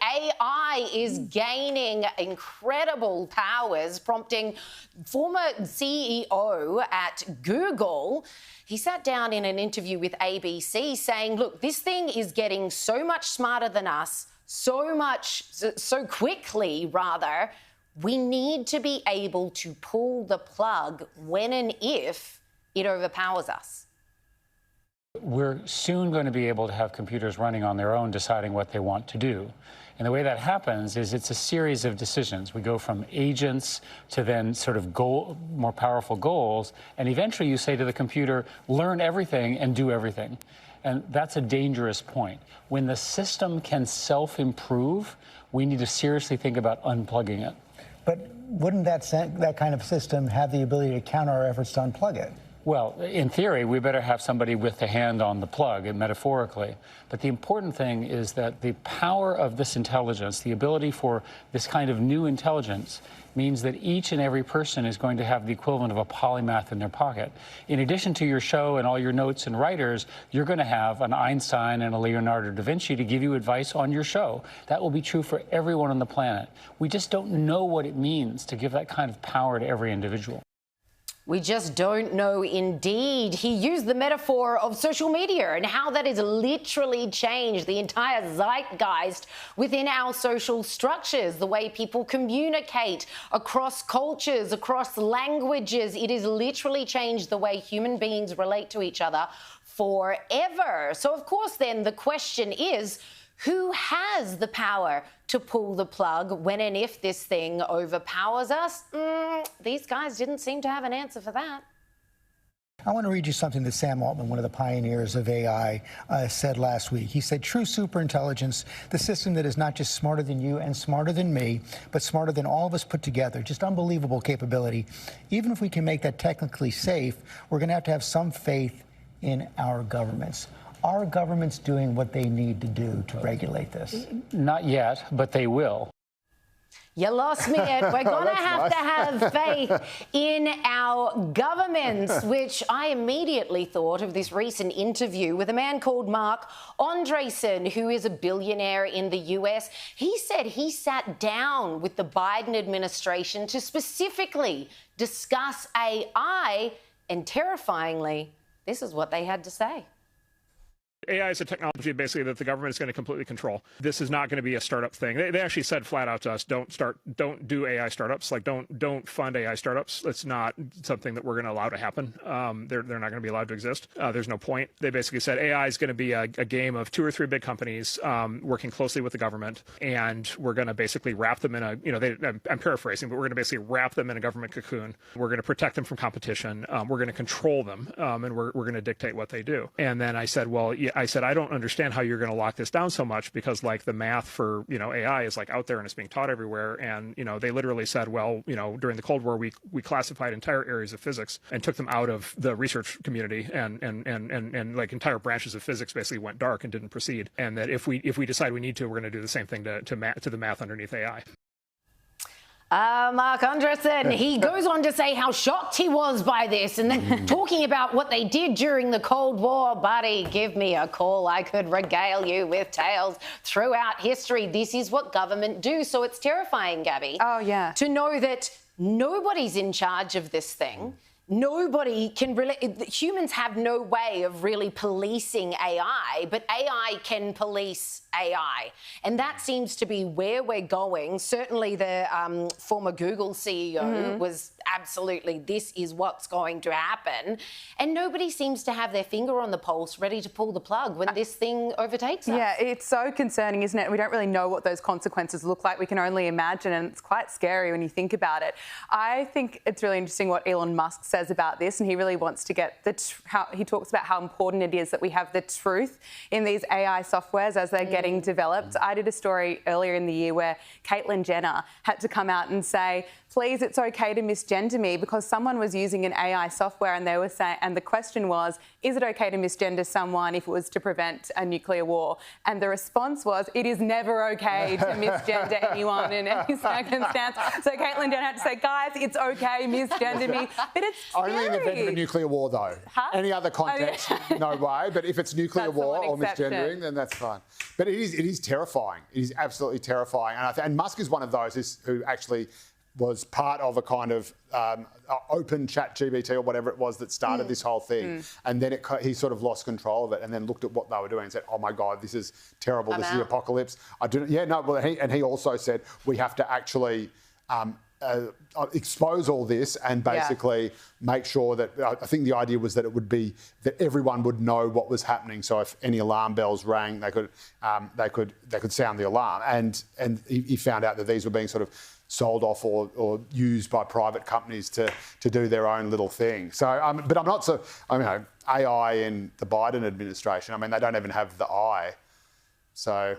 AI is gaining incredible powers, prompting former CEO at Google. He sat down in an interview with ABC saying, look, this thing is getting so much smarter than us, so quickly, rather. We need to be able to pull the plug when and if it overpowers us. We're soon going to be able to have computers running on their own, deciding what they want to do. And the way that happens is it's a series of decisions. We go from agents to then sort of more powerful goals, and eventually you say to the computer, learn everything and do everything. And that's a dangerous point. When the system can self-improve, we need to seriously think about unplugging it. But wouldn't that kind of system have the ability to counter our efforts to unplug it? Well, in theory, we better have somebody with the hand on the plug, metaphorically. But the important thing is that the power of this intelligence, the ability for this kind of new intelligence, means that each and every person is going to have the equivalent of a polymath in their pocket. In addition to your show and all your notes and writers, you're going to have an Einstein and a Leonardo da Vinci to give you advice on your show. That will be true for everyone on the planet. We just don't know what it means to give that kind of power to every individual. We just don't know indeed. He used the metaphor of social media and how that has literally changed the entire zeitgeist within our social structures, the way people communicate across cultures, across languages. It has literally changed the way human beings relate to each other forever. So, of course, then the question is, who has the power to pull the plug when and if this thing overpowers us? These guys didn't seem to have an answer for that. I want to read you something that Sam Altman, one of the pioneers of AI, said last week. He said, true superintelligence, the system that is not just smarter than you and smarter than me, but smarter than all of us put together, just unbelievable capability. Even if we can make that technically safe, we're going to have some faith in our governments. Are governments doing what they need to do to regulate this? Not yet, but they will. You lost me, Ed. We're going to have faith in our governments, which I immediately thought of this recent interview with a man called Mark Andreessen, who is a billionaire in the US. He said he sat down with the Biden administration to specifically discuss AI, and terrifyingly, this is what they had to say. AI is a technology basically that the government is going to completely control. This is not going to be a startup thing. They actually said flat out to us, don't do AI startups. Like don't fund AI startups. It's not something that we're going to allow to happen. They're not going to be allowed to exist. There's no point. They basically said AI is going to be a game of 2 or 3 big companies working closely with the government, and we're going to basically wrap them in a, I'm paraphrasing, but we're going to basically wrap them in a government cocoon. We're going to protect them from competition. We're going to control them, and we're going to dictate what they do. And then I said, well, I don't understand how you're going to lock this down so much, because like the math for, AI is like out there and it's being taught everywhere. And, they literally said, well, during the Cold War, we classified entire areas of physics and took them out of the research community, and like entire branches of physics basically went dark and didn't proceed. And that if we decide we need to, we're going to do the same thing to the math underneath AI. Mark Andreessen, he goes on to say how shocked he was by this, and then talking about what they did during the Cold War. Buddy, give me a call. I could regale you with tales throughout history. This is what government do. So it's terrifying, Gabby. Oh, yeah. To know that nobody's in charge of this thing. Nobody can really, humans have no way of really policing AI, but AI can police AI. And that seems to be where we're going. Certainly the former Google CEO was absolutely, this is what's going to happen. And nobody seems to have their finger on the pulse, ready to pull the plug when this thing overtakes us. Yeah, it's so concerning, isn't it? We don't really know what those consequences look like. We can only imagine, and it's quite scary when you think about it. I think it's really interesting what Elon Musk says about this, and he really wants to get how he talks about how important it is that we have the truth in these AI softwares as they're getting developed. I did a story earlier in the year where Caitlyn Jenner had to come out and say, please, it's okay to misgender me, because someone was using an AI software and they were saying, and the question was, is it okay to misgender someone if it was to prevent a nuclear war? And the response was, it is never okay to misgender anyone in any circumstance. So Caitlyn Jenner had to say, guys, it's okay, misgender me. But it's Only in the event of a nuclear war, though. Huh? Any other context, no way. But if it's nuclear That's the war one or exception. misgendering, then that's fine. But it is terrifying. It is absolutely terrifying. And Musk is one of those who actually was part of a kind of open chat GBT or whatever it was that started this whole thing. And then he sort of lost control of it and then looked at what they were doing and said, oh my God, this is terrible. This is the apocalypse. He also said we have to actually expose all this and basically make sure that, I think the idea was that it would be that everyone would know what was happening. So if any alarm bells rang, they could sound the alarm. And he found out that these were being sort of sold off or used by private companies to do their own little thing. So, but I'm not so, AI in the Biden administration, they don't even have the I. So.